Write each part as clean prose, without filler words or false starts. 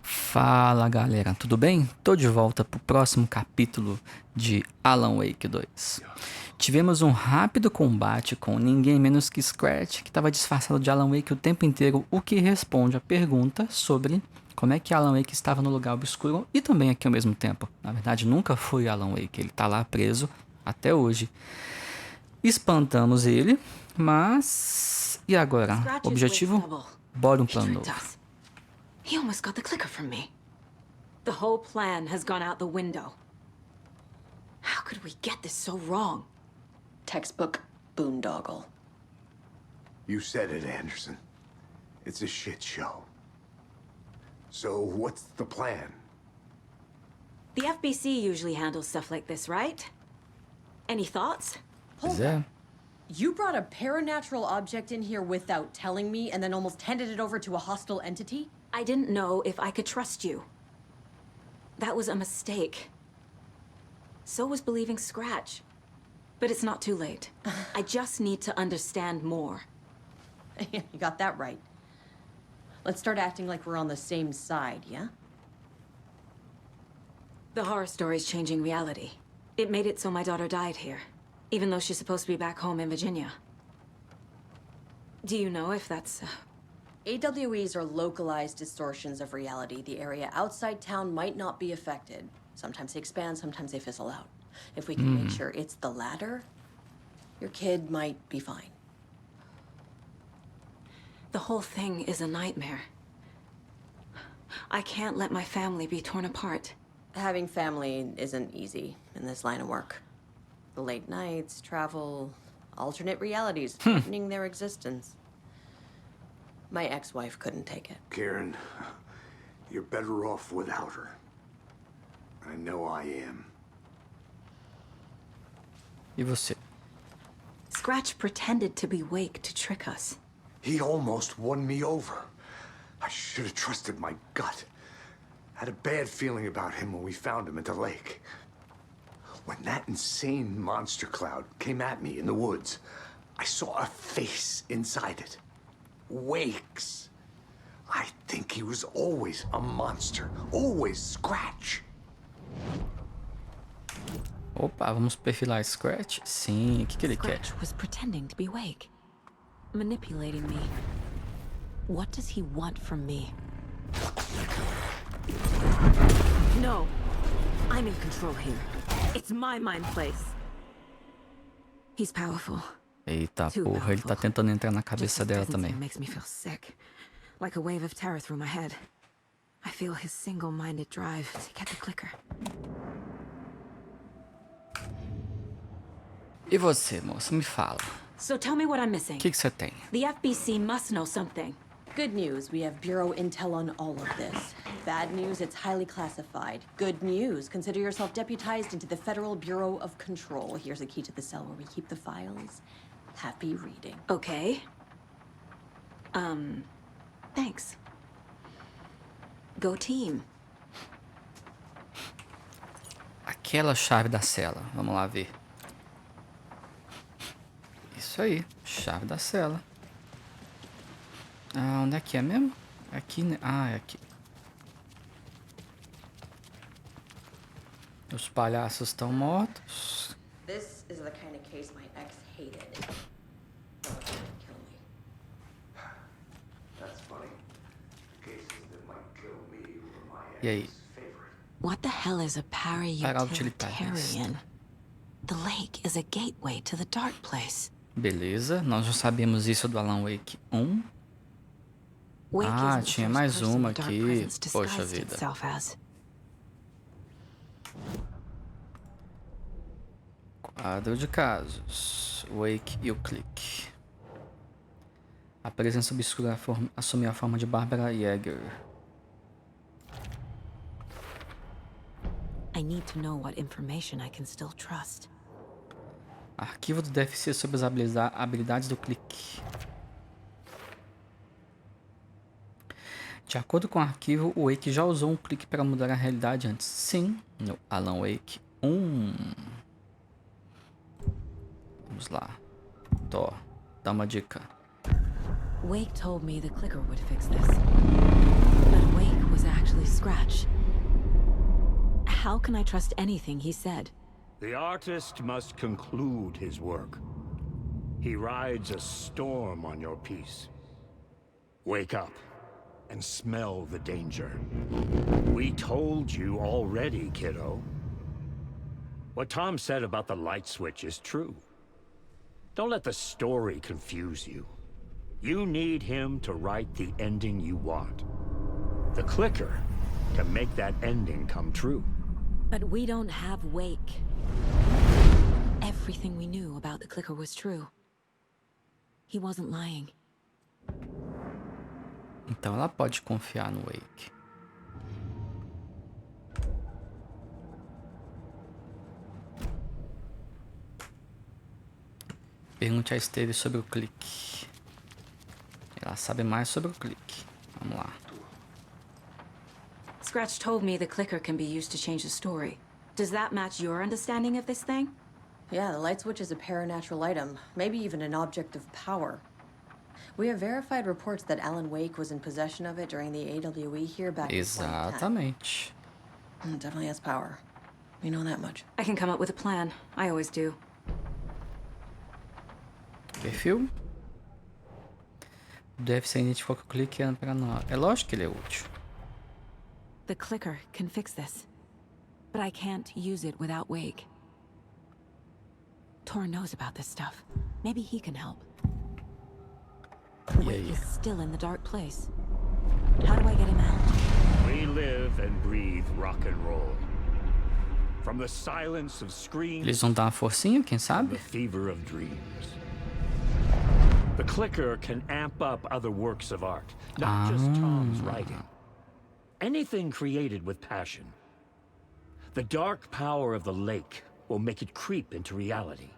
Fala galera, tudo bem? Tô de volta pro próximo capítulo de Alan Wake 2. Tivemos um rápido combate com ninguém menos que Scratch, que estava disfarçado de Alan Wake o tempo inteiro, o que responde a pergunta sobre como é que Alan Wake estava no lugar obscuro e também aqui ao mesmo tempo. Na verdade, nunca foi Alan Wake, ele tá lá preso até hoje. Espantamos ele, mas... E agora? Objetivo? Bora um plano novo. He almost got the clicker from me. The whole plan has gone out the window. How could we get this so wrong? Textbook boondoggle. You said it, Anderson. It's a shit show. So what's the plan? The FBC usually handles stuff like this, right? Any thoughts? Pois é. You brought a paranatural object in here without telling me and then almost handed it over to a hostile entity? I didn't know if I could trust you. That was a mistake. So was believing Scratch. But it's not too late. I just need to understand more. You got that right. Let's start acting like we're on the same side, yeah? The horror story's changing reality. It made it so my daughter died here, even though she's supposed to be back home in Virginia. Do you know if that's... AWEs are localized distortions of reality. The area outside town might not be affected. Sometimes they expand, sometimes they fizzle out. If we can make sure it's the latter, your kid might be fine. The whole thing is a nightmare. I can't let my family be torn apart. Having family isn't easy in this line of work. The late nights, travel, alternate realities threatening their existence. My ex-wife couldn't take it. Karen, you're better off without her. I know I am. E você? Scratch pretended to be Wake to trick us. He almost won me over. I should have trusted my gut. Had a bad feeling about him when we found him at the lake. When that insane monster cloud came at me in the woods, I saw a face inside it. Wake's. I think he was always a monster. Always Scratch. Opa, vamos perfilar Scratch? Sim, o que ele quer? Scratch was pretending to be Wake. Manipulating me. What does he want from me? No. I'm in control here. It's my mind place. He's powerful. Eita porra, ele tá tentando entrar na cabeça dela também. Makes me feel sick. Like a wave of terror through my head. I feel his single-minded drive to get the clicker. E você, moça, me fala. So tell me what I'm missing. O que você tem? The FBC must know something. Good news, we have Bureau intel on all of this. Bad news, it's highly classified. Good news, consider yourself deputized into the Federal Bureau of Control. Here's a key to the cell where we keep the files. Happy reading. Okay. Thanks. Go team. Aquela chave da cela. Vamos lá ver. Isso aí, chave da cela. Ah, onde é que é mesmo? Aqui, né? Ah, é aqui. Os palhaços estão mortos. This is the kind of case my ex hated. Kill me. That's funny. Cases that might kill me were my E aí? ex's favorite. What the hell is a para-utilitarian? The lake is a gateway to the dark place. Beleza, nós já sabemos isso do Alan Wake 1. Ah, tinha mais uma aqui. Poxa vida. Quadro de casos. Wake e o clique. A presença obscura assumiu a forma de Barbara Yeager. I need to know what information I can still trust. Arquivo do DFC sobre as habilidades do clique. De acordo com o arquivo, o Wake já usou um clique para mudar a realidade antes. Sim, no Alan Wake 1. Vamos lá. Tó, dá uma dica. Wake told me the clicker would fix this. But Wake was actually How can I trust anything he said? The artist must conclude his work. He rides a storm on your piece. Wake up and smell the danger. We told you already, kiddo. What Tom said about the light switch is true. Don't let the story confuse you. You need him to write the ending you want. The clicker can make that ending come true. But we don't have Wake. Everything we knew about the clicker was true. He wasn't lying. Então ela pode confiar no Wake. Pergunte a Steve sobre o clique. Ela sabe mais sobre o clique. Vamos lá. Scratch told me the clicker can be used to change the story. Does that match your understanding of this thing? Yeah, the light switch is a paranatural item, maybe even an object of power. We have verified reports that Alan Wake was in possession of it during the AWE here back in 2010. Exatamente. It definitely has power. We know that much. I can come up with a plan. I always do. Perfil. Deve ser identificou que o clique é para nós. É lógico que ele é útil. The clicker can fix this. But I can't use it without Wake. Tor knows about this stuff. Maybe he can help. Wake is still in the dark place. How do I get him out? We live and breathe rock and roll. From the silence of screams, Eles vão dar uma forcinha, quem the sabe? fever of dreams. The clicker can amp up other works of art, not just Tom's writing. Anything created with passion. The dark power of the lake will make it creep into reality.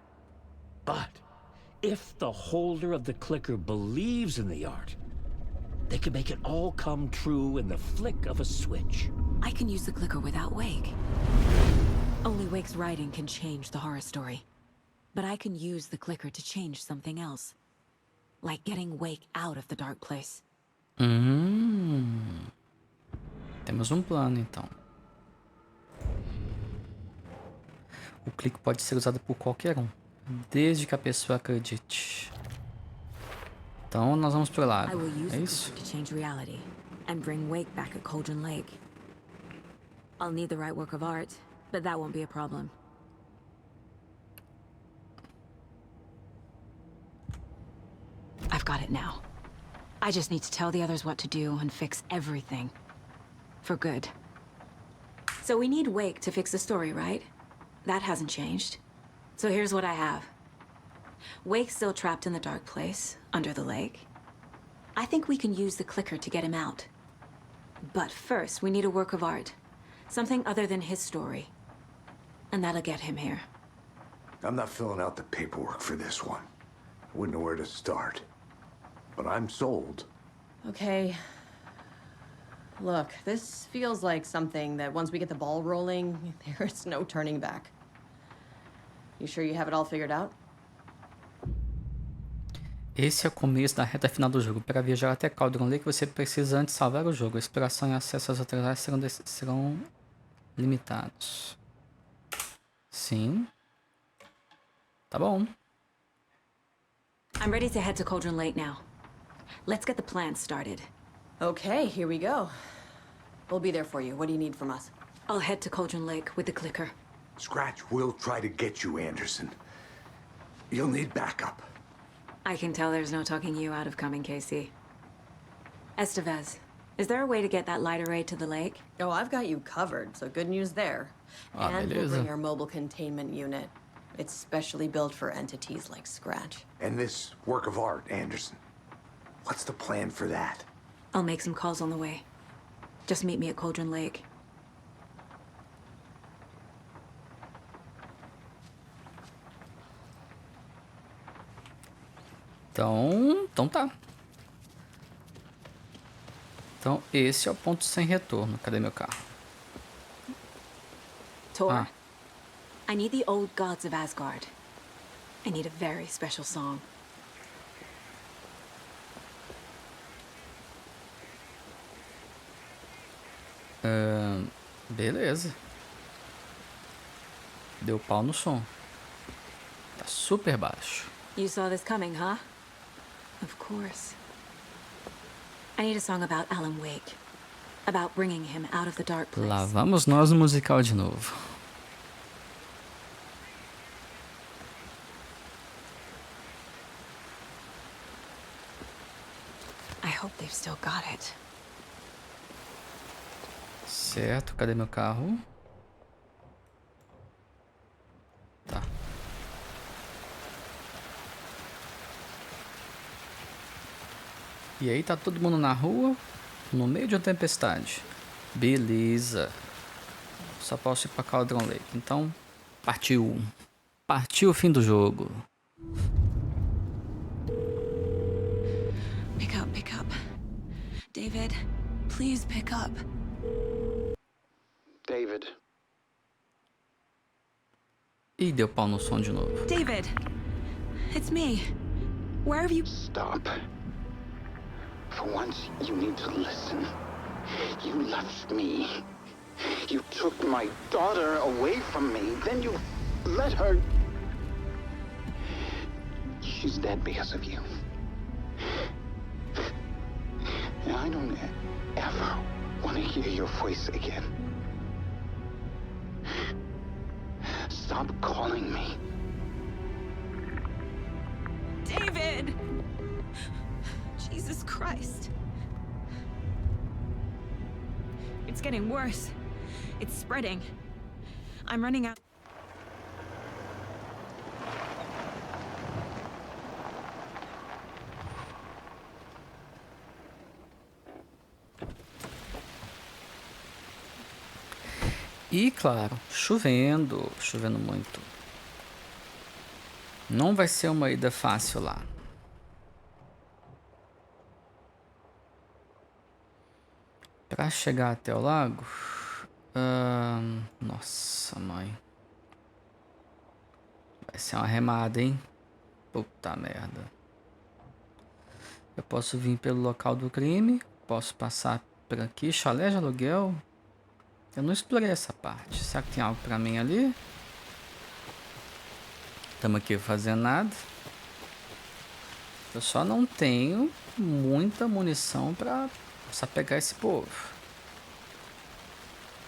But if the holder of the clicker believes in the art, they can make it all come true in the flick of a switch. I can use the clicker without Wake. Only Wake's writing can change the horror story. But I can use the clicker to change something else. Like getting Wake out of the dark place. Temos um plano, então. O clique pode ser usado por qualquer um, desde que a pessoa acredite. Então, nós vamos pro I lado. will use É the isso? clicker to change reality and bring Wake back at Cauldron Lake. I'll need the right work of art, but that won't be a problem. I've got it now. I just need to tell the others what to do and fix everything. For good. So we need Wake to fix the story, right? That hasn't changed. So here's what I have. Wake's still trapped in the dark place, under the lake. I think we can use the clicker to get him out. But first, we need a work of art. Something other than his story. And that'll get him here. I'm not filling out the paperwork for this one. I wouldn't know where to start. But I'm sold. Okay. Look, this feels like something that once we get the ball rolling, there's no turning back. You sure you have it all figured out? Esse é o começo da reta final do jogo. Para viajar até Cauldron Lake, você precisa antes salvar o jogo. A exploração e acesso às outras áreas serão limitados. Sim. Tá bom. I'm ready to head to Cauldron Lake now. Let's get the plan started. Okay, here we go. We'll be there for you. What do you need from us? I'll head to Cauldron Lake with the clicker. Scratch will try to get you, Anderson. You'll need backup. I can tell there's no talking you out of coming, Casey. Estevez, is there a way to get that light array to the lake? Oh, I've got you covered, so good news there. And we'll beleza. bring our mobile containment unit. It's specially built for entities like Scratch. And this work of art, Anderson. What's the plan for that? I'll make some calls on the way. Just meet me at Cauldron Lake. Então tá. Então esse é o ponto sem retorno. Cadê meu carro? Tor, I need the old gods of Asgard. I need a very special song. Beleza. Deu pau no som. Tá super baixo. You saw this coming, huh? Of course. I need a song about Alan Wake. About bringing him out of the dark place. Lá vamos nós no musical de novo. I hope they've still got it. Certo, cadê meu carro? Tá. E aí, tá todo mundo na rua, no meio de uma tempestade. Beleza. Só posso ir pra Cauldron Lake. Então, partiu. Partiu o fim do jogo. Pick up, pick up. David, please pick up. David. Ih, deu pau no som de novo. David, it's me. Where have you... Stop. For once, you need to listen. You left me. You took my daughter away from me. Then you let her... She's dead because of you. And I don't ever want to hear your voice again. Stop calling me. David! Jesus Christ. It's getting worse. It's spreading. I'm running out. E claro, chovendo, chovendo muito. Não vai ser uma ida fácil lá. Pra chegar até o lago... nossa, mãe. Vai ser uma remada, hein? Puta merda. Eu posso vir pelo local do crime. Posso passar por aqui. Chalé de aluguel. Eu não explorei essa parte. Será que tem algo pra mim ali? Estamos aqui fazendo nada. Eu só não tenho muita munição pra só pegar esse povo.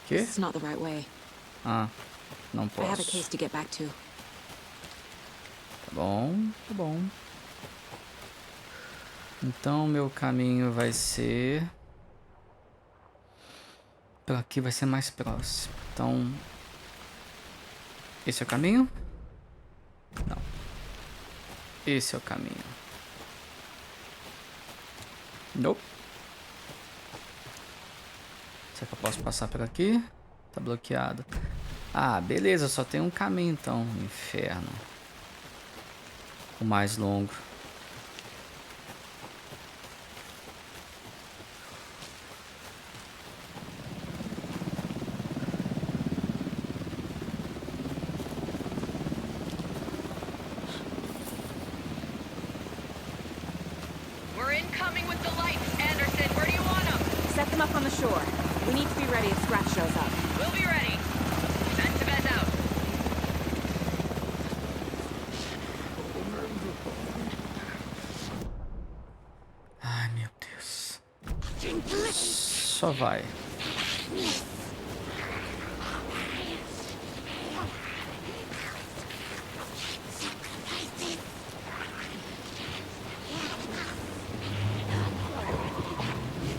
Que? This is not the right way. Ah, não I have a posso. case to get back to. Tá bom, tá bom. Então meu caminho vai ser... Por aqui vai ser mais próximo. Então... Esse é o caminho? Não. Esse é o caminho. Nope. Será que eu posso passar por aqui? Tá bloqueado. Ah, beleza. Só tem um caminho então. Inferno. O mais longo. We're incoming with the lights, Anderson. Where do you want them? Set them up on the shore. We need to be ready if Scratch shows up. We'll be ready. Send Tevez out. Ai, meu Deus. Só vai.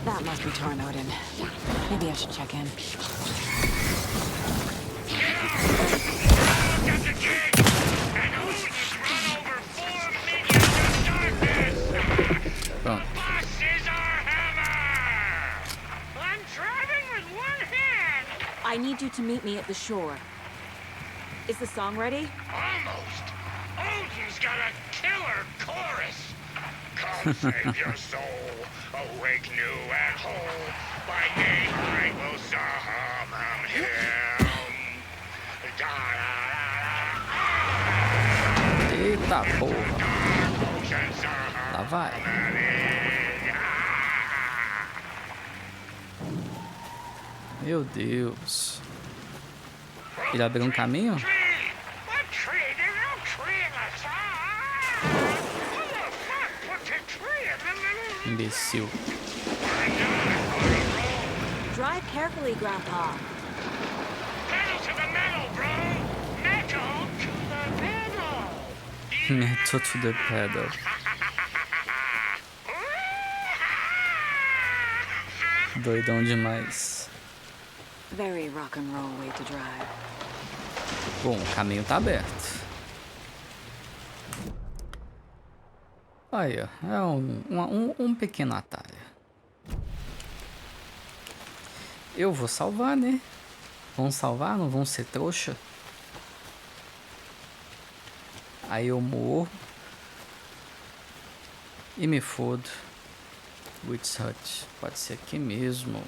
That must be Tarnodin. Maybe I should check in. That's a kid! And who's run over 4 minions of darkness? Pronto. Boss is our hammer! I'm driving with one hand! I need you to meet me at the shore. Is the song ready? Almost. Odin's got a killer chorus. Come save your soul. Awake new and whole. By daybreak we'll summon him. Eita porra. Lá vai. Meu Deus. Ele abriu um caminho? Imbecil. Drive carefully, Grandpa. Pedal to the metal, bro! Metal to the pedal! Metal to the pedal. Doidão demais. Very rock and roll way to drive. Bom, o caminho tá aberto. Aí, ó. É um pequeno atalho. Eu vou salvar, né? Vamos salvar? Não vão ser trouxa? Aí eu morro. E me fodo. Witch Hut. Pode ser aqui mesmo.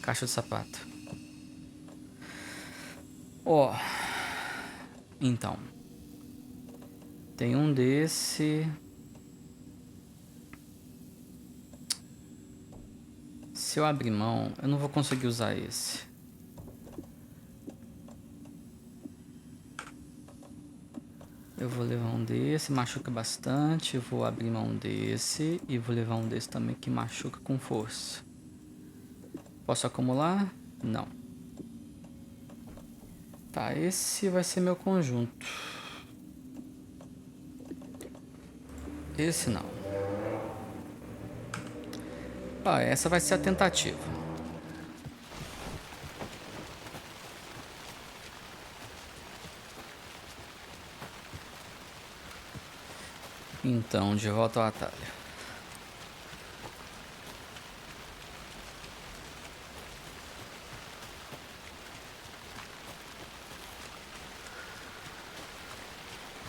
Caixa de sapato. Ó. Então. Tem um desse. Se eu abrir mão, eu não vou conseguir usar esse. Eu vou levar um desse, machuca bastante. Eu vou abrir mão desse e vou levar um desse também que machuca com força. Posso acumular? Não. Tá, esse vai ser meu conjunto. Esse não. Ah, essa vai ser a tentativa. Então, de volta ao atalho.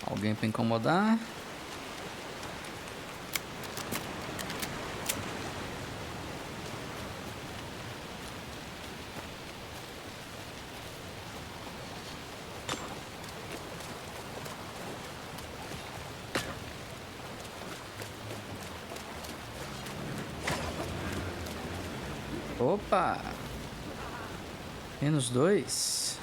Alguém para incomodar? Opa! -2.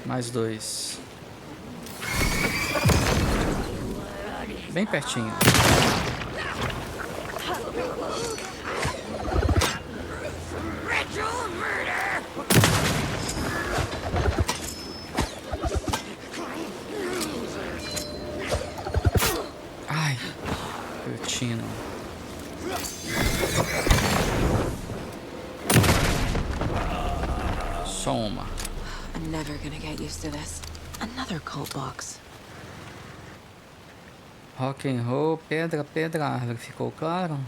+2. Bem pertinho. Ai, cretino. Só uma. I'm never gonna get used to this. Another cult box. Rock and roll, pedra, pedra, árvore. Ficou claro?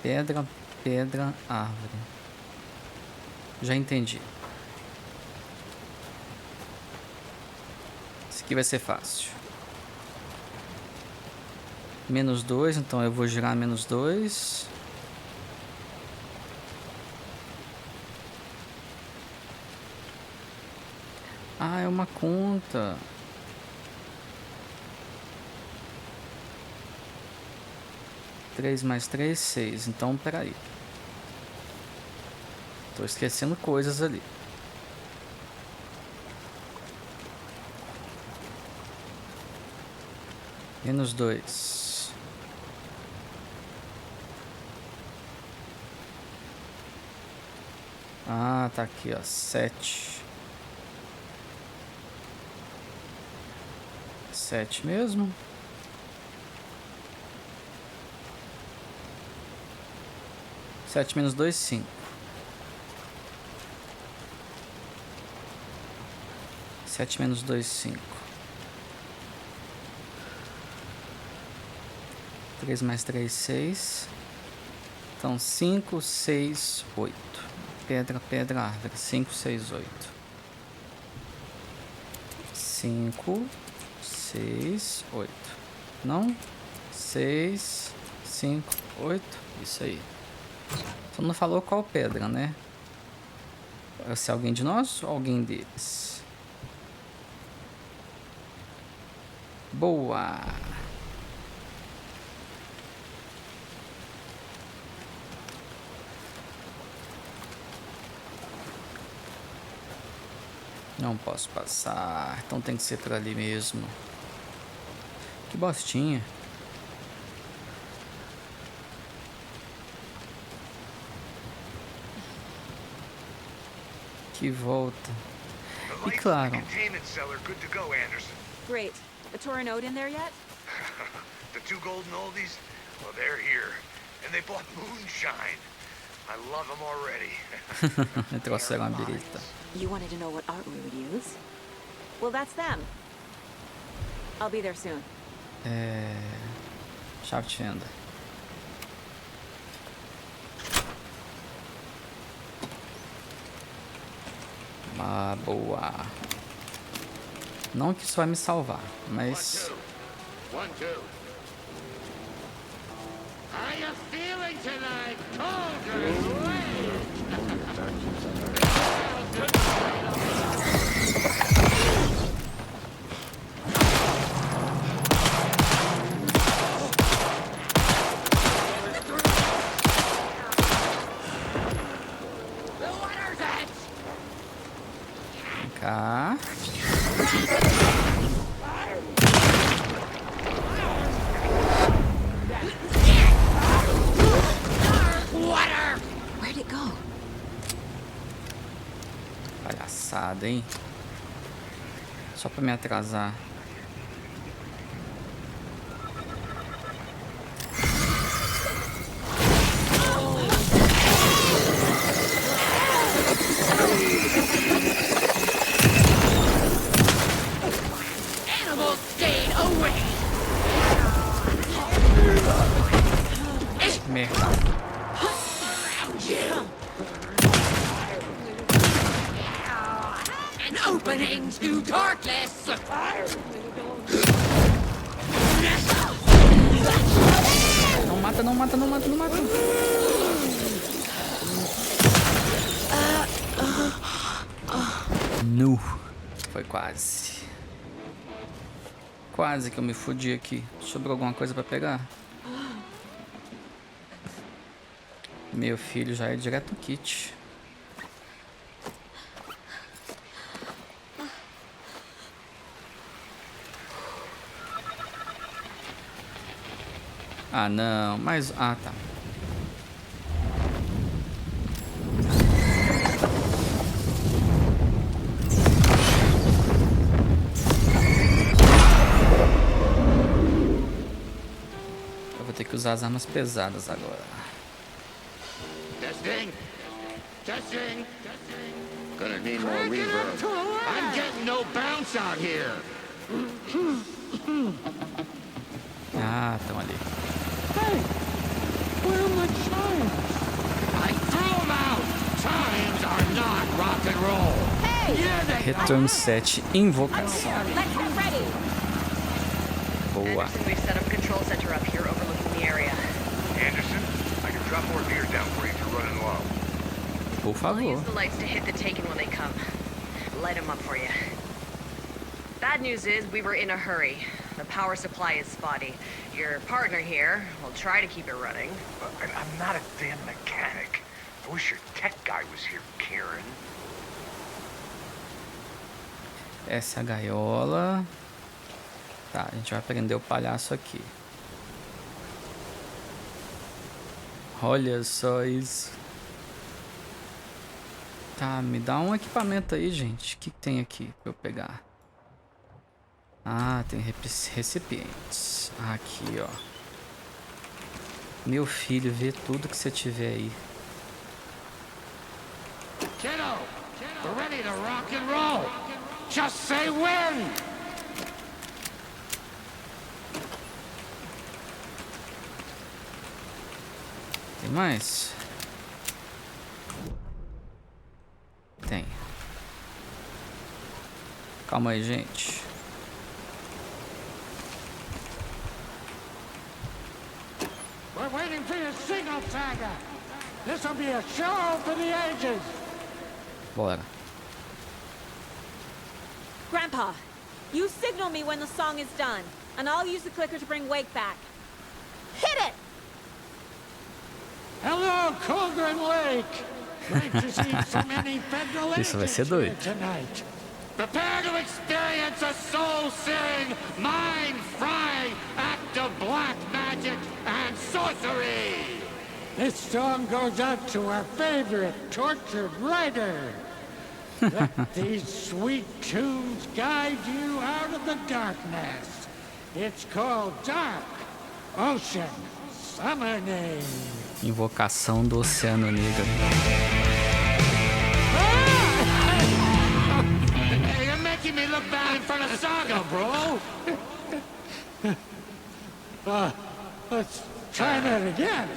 Pedra, pedra, árvore. Já entendi. Isso aqui vai ser fácil. -2, então eu vou girar -2. Ah, é uma conta. Três mais 3, 6. Então, peraí. Tô esquecendo coisas ali. -2. Ah, tá aqui, ó. 7. 7 mesmo. Sete -2, 5. 7 -2, 5. 3 mais 3, 6. Então, 5, 6, 8. Pedra, pedra, árvore. 5, 6, 8. 5, 6, 8. Não? 6, 5, 8. Isso aí. Só não falou qual pedra, né? Se é alguém de nós ou alguém deles? Boa! Não posso passar. Então tem que ser por ali mesmo. Que bostinha. Que volta. E claro. Containment cellar good to go, Anderson. Great. A Torah note in there yet? The two golden oldies, well, they're here. And they bought moonshine. I love them already. Trouxeram a birita. You wanted to know what art we would use? Well, that's them. I'll be there soon. Chave de fenda. Ah, boa. Não que isso vai me salvar, mas... One, two. How you feeling tonight, Vem cá. Where'd it go? Palhaçada, hein? Só pra me atrasar. Merda. An opening to darkness. Não mata, não mata, não mata, não mata. Nu. Foi quase. Quase que eu me fudi aqui. Sobrou alguma coisa pra pegar? Meu filho já é direto no kit. Ah, não, mas... Ah, tá. Eu vou ter que usar as armas pesadas agora. Testing. Testing. Gonna need more reverb. I'm getting no bounce out here. Ah, estão ali. Hey, where are my chimes? I threw them out. Chimes are not rock and roll. Hey! Yeah, they Return 7, Invocação. Let's get ready! Boa. Anderson, we've set up a control center up here overlooking the area. Anderson, I can drop more beer down for you if you're running low. Por I'll favor. use the lights to hit the Taken when they come. Light them up for you. Bad news is we were in a hurry. The power supply is spotty. Your partner here will try to keep it running. I'm not a damn mechanic. I wish your tech guy was here, Karen. Essa é a gaiola. Tá, a gente vai prender o palhaço aqui. Olha só isso. Tá, me dá um equipamento aí, gente. O que tem aqui pra eu pegar? Ah, tem recipientes. Aqui, ó. Meu filho, vê tudo que você tiver aí. Kiddo, we're ready to rock and roll. Just say when. Tem mais? Tem. Calma aí, gente. We're waiting for your signal, Saga. This will be a show for the ages. Bora. Grandpa, you signal me when the song is done, and I'll use the clicker to bring Wake back. Hit it! Hello, Cauldron Lake. Great to see so many federal Isso vai ser agents doido. here tonight. Prepare to experience a soul-searing, mind-frying act of black magic and sorcery! This song goes out to our favorite tortured writer. Let these sweet tunes guide you out of the darkness. It's called Dark Ocean Summoning. Invocação do Oceano Negro. Hey, you're making me look bad in front of Saga, bro! Let's try that again.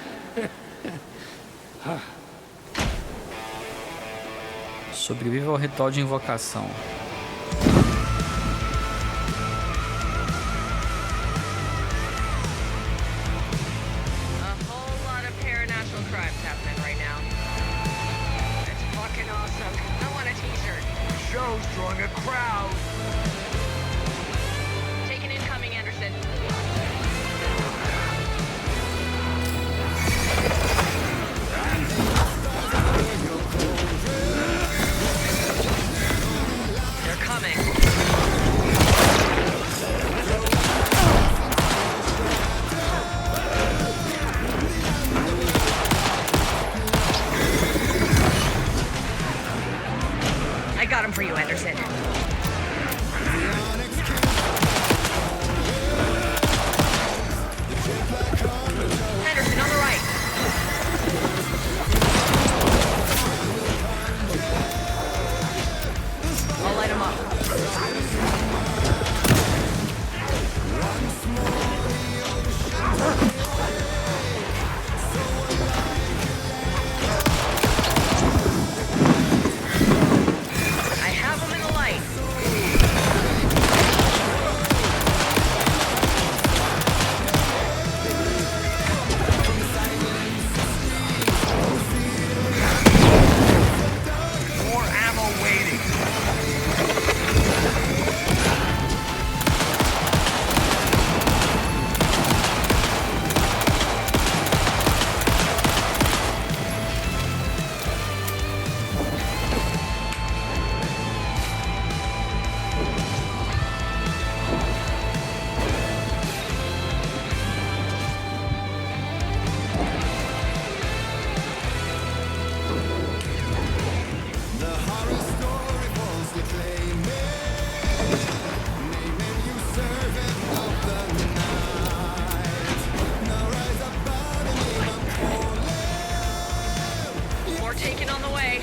Sobreviva ao ritual de invocação. A whole lot of paranatural crimes happening right now. It's fucking awesome. I want a t-shirt. The show's drawing a crowd. Taking incoming, Anderson. They're coming. I got him for you, Anderson. Anderson, on the right. I'll light him up. I have him in the light. More ammo waiting. More taken on the way.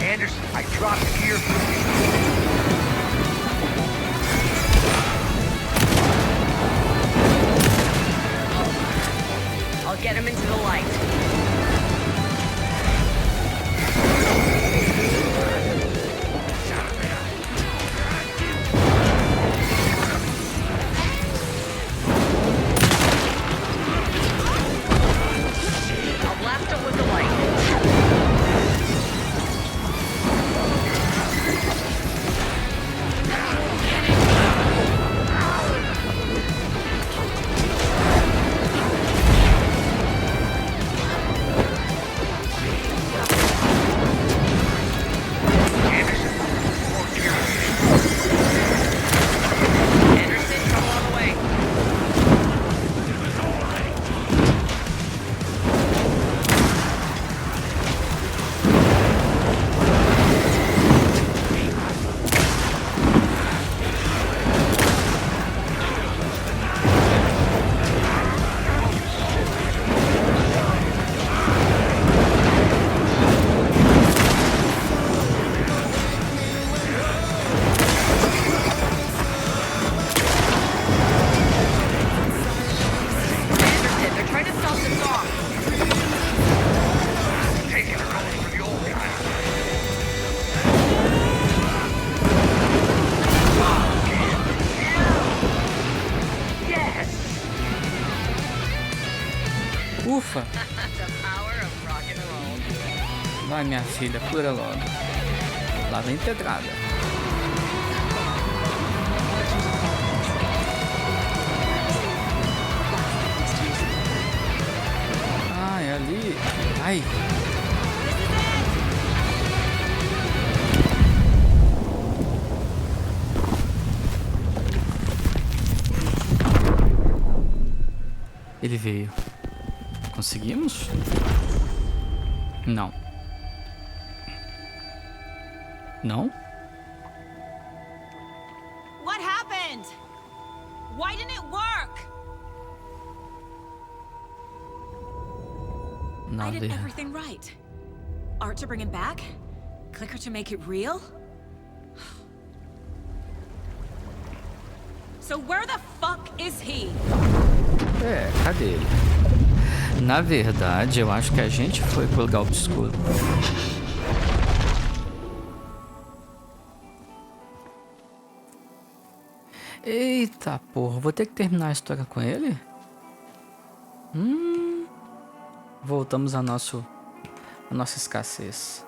Anderson, I dropped gear. I'll get him into the light. I'll blast him with the light. Ufa! The power of rock and roll. Vai, minha filha, cura logo. Lá vem pedrada. Ah, é ali. Ai. Ele veio. Conseguimos? Não. Não? What happened? Why didn't it work? I Nada. did everything right. Art to bring him back? Clicker to make it real? So where the fuck is he? É, cadê ele? Na verdade, eu acho que a gente foi pro Lugar Obscuro. Eita porra, vou ter que terminar a história com ele? Voltamos a nossa escassez.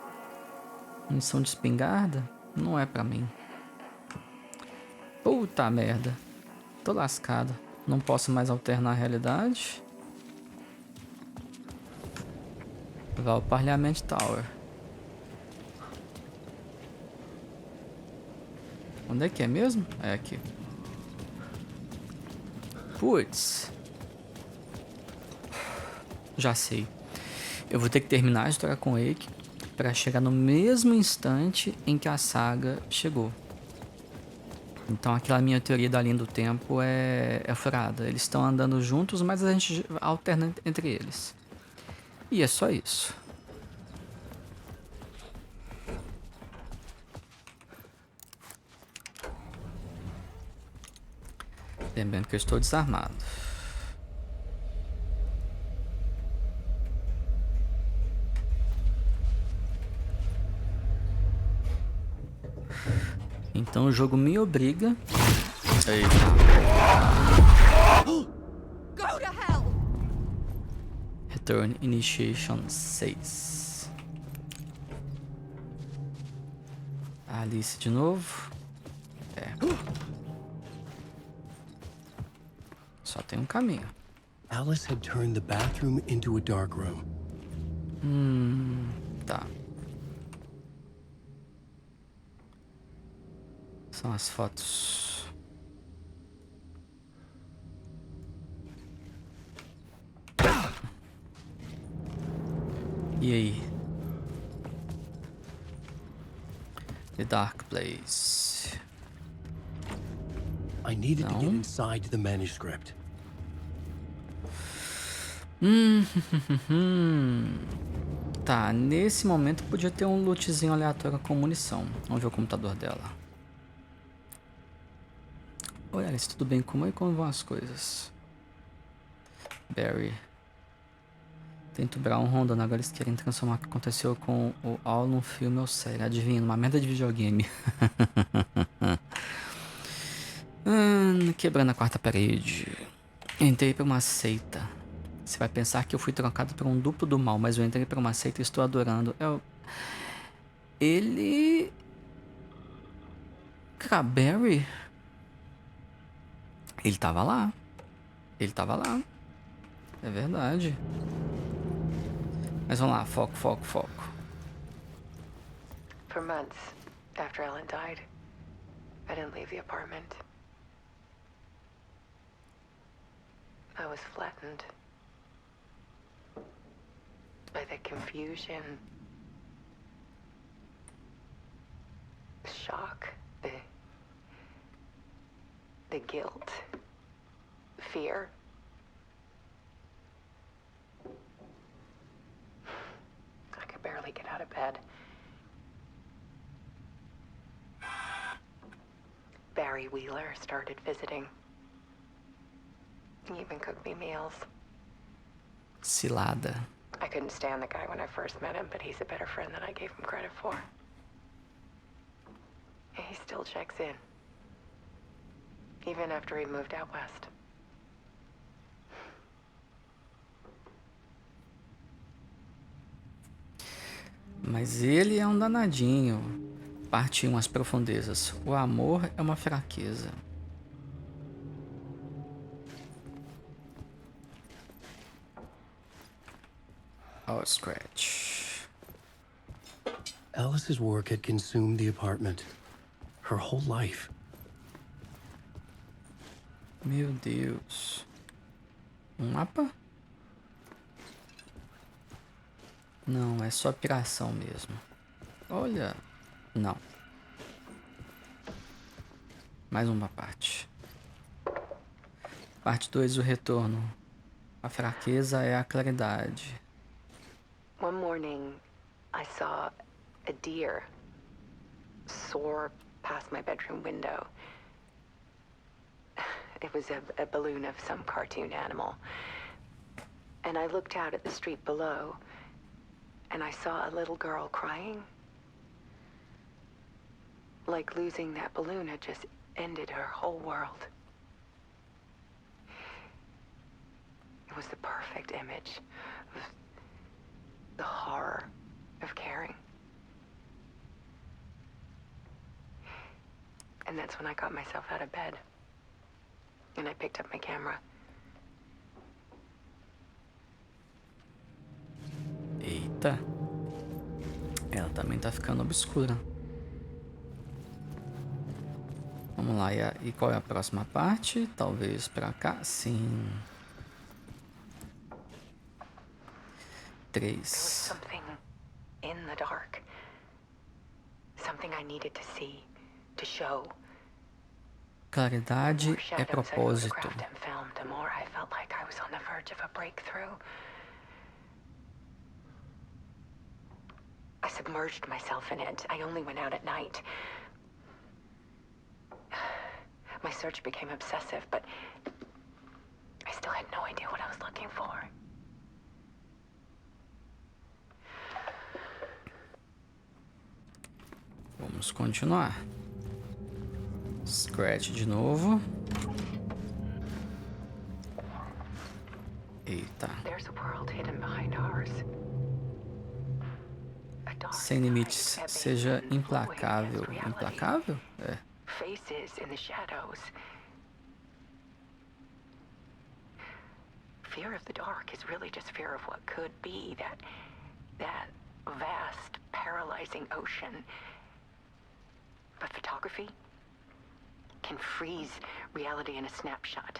Munição de espingarda? Não é pra mim. Puta merda. Tô lascado. Não posso mais alternar a realidade. Vai ao Parliament Tower. Onde é que é mesmo? É aqui. Putz. Já sei. Eu vou ter que terminar a história com Eike para chegar no mesmo instante em que a saga chegou. Então aquela minha teoria da linha do tempo é furada. Eles estão andando juntos, mas a gente alterna entre eles. E é só isso. Lembrando que eu estou desarmado. Então o jogo me obriga. Eita. Go to hell! Return Initiation 6. Alice de novo. É. Só tem um caminho. Alice had turned the bathroom into a dark room. Tá. São as fotos. E aí? The Dark Place. I needed to get No. inside the manuscript. Tá, nesse momento podia ter um lootzinho aleatório com munição. Vamos ver o computador dela. Oi, Alice, tudo bem? Como vão as coisas? Barry. Tento Brown rondando. Agora eles querem transformar o que aconteceu com o Al num filme ou série. Adivinha, uma merda de videogame. Quebrando a quarta parede. Entrei pra uma seita. Você vai pensar que eu fui trocado por um duplo do mal, mas eu entrei pra uma seita e estou adorando. Ele... Cabral? Ele tava lá. Ele tava lá. É verdade. Mas vamos lá, foco, foco, foco. For months after Ellen died, I didn't leave the apartment. I was flattened by the confusion, the shock, the guilt, fear. I could barely get out of bed. Barry Wheeler started visiting. He even cooked me meals. Cilada. I couldn't stand the guy when I first met him, but he's a better friend than I gave him credit for. And he still checks in. Even after he moved out west. mas ele é um danadinho. Parte 1, as profundezas. O amor é uma fraqueza. Oh, Scratch. Alice's work had consumed the apartment. Her whole life. Meu Deus. Um mapa? Não, é só piração mesmo. Olha. Não. Mais uma parte. Parte 2, o retorno. A fraqueza é a claridade. One morning, I saw a deer soar past my bedroom window. It was a balloon of some cartoon animal. And I looked out at the street below, and I saw a little girl crying. Like losing that balloon had just ended her whole world. It was the perfect image of the horror of caring. And that's when I got myself out of bed. And I picked up my camera. Eita. Ela também tá ficando obscura. Vamos lá, e qual é a próxima parte? Talvez pra cá? Sim. 3. There was something in the dark. Something I needed to see, to show. Claridade é propósito. The more I felt like I was on the verge of a breakthrough. I submerged myself in it. I only went out at night. My search became obsessive, but I still had no idea what I was looking for. Vamos continuar. Scratch de novo. Eita. There's a world hidden behind ours. A dark Sem limites, night, seja ebbing and implacável. flowing against reality. Implacável? É. Faces in the shadows. Fear of the dark is really just fear of what could be, that vast, paralyzing ocean. But photography can freeze reality in a snapshot,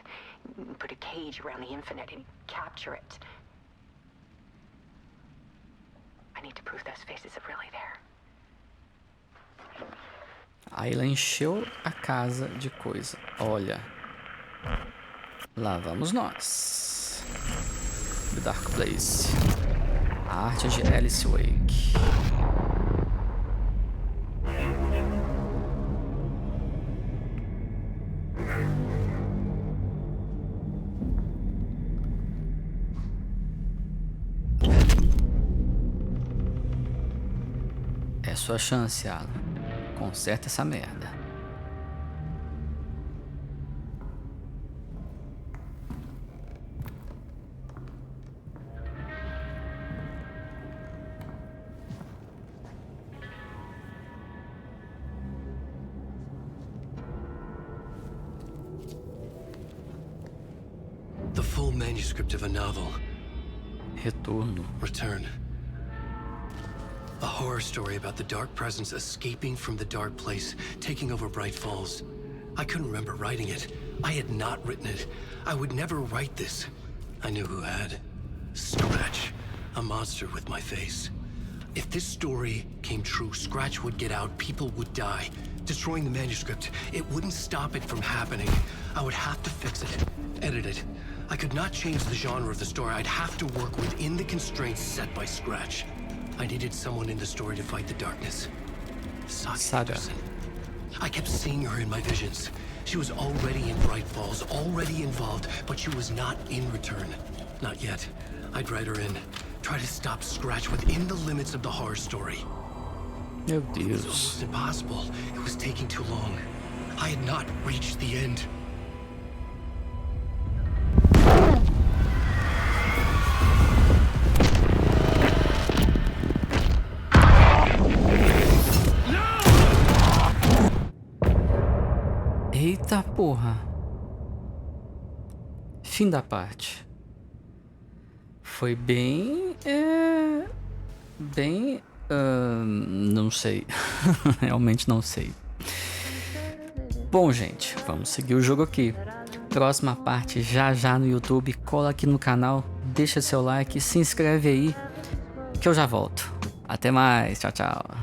put a cage around the infinite and capture it. I need to prove those faces are really there. Aí ela encheu a casa de coisa. Olha. Lá vamos nós. The Dark Place. A arte de Alice Wake. É sua chance, Alan. Conserta essa merda. The full manuscript of a novel. Retorno. Return. A horror story about the dark presence escaping from the dark place, taking over Bright Falls. I couldn't remember writing it. I had not written it. I would never write this. I knew who had. Scratch. A monster with my face. If this story came true, Scratch would get out, people would die. Destroying the manuscript, it wouldn't stop it from happening. I would have to fix it, edit it. I could not change the genre of the story. I'd have to work within the constraints set by Scratch. I needed someone in the story to fight the darkness. Saga. Anderson. I kept seeing her in my visions. She was already in Bright Falls, already involved, but she was not in Return. Not yet. I'd write her in. Try to stop Scratch within the limits of the horror story. Meu It was Deus. almost impossible. It was taking too long. I had not reached the end. Eita porra. Fim da parte. Foi bem... não sei. Realmente não sei. Bom, gente, vamos seguir o jogo aqui. Próxima parte já no YouTube. Cola aqui no canal, deixa seu like, se inscreve aí, que eu já volto. Até mais, tchau, tchau.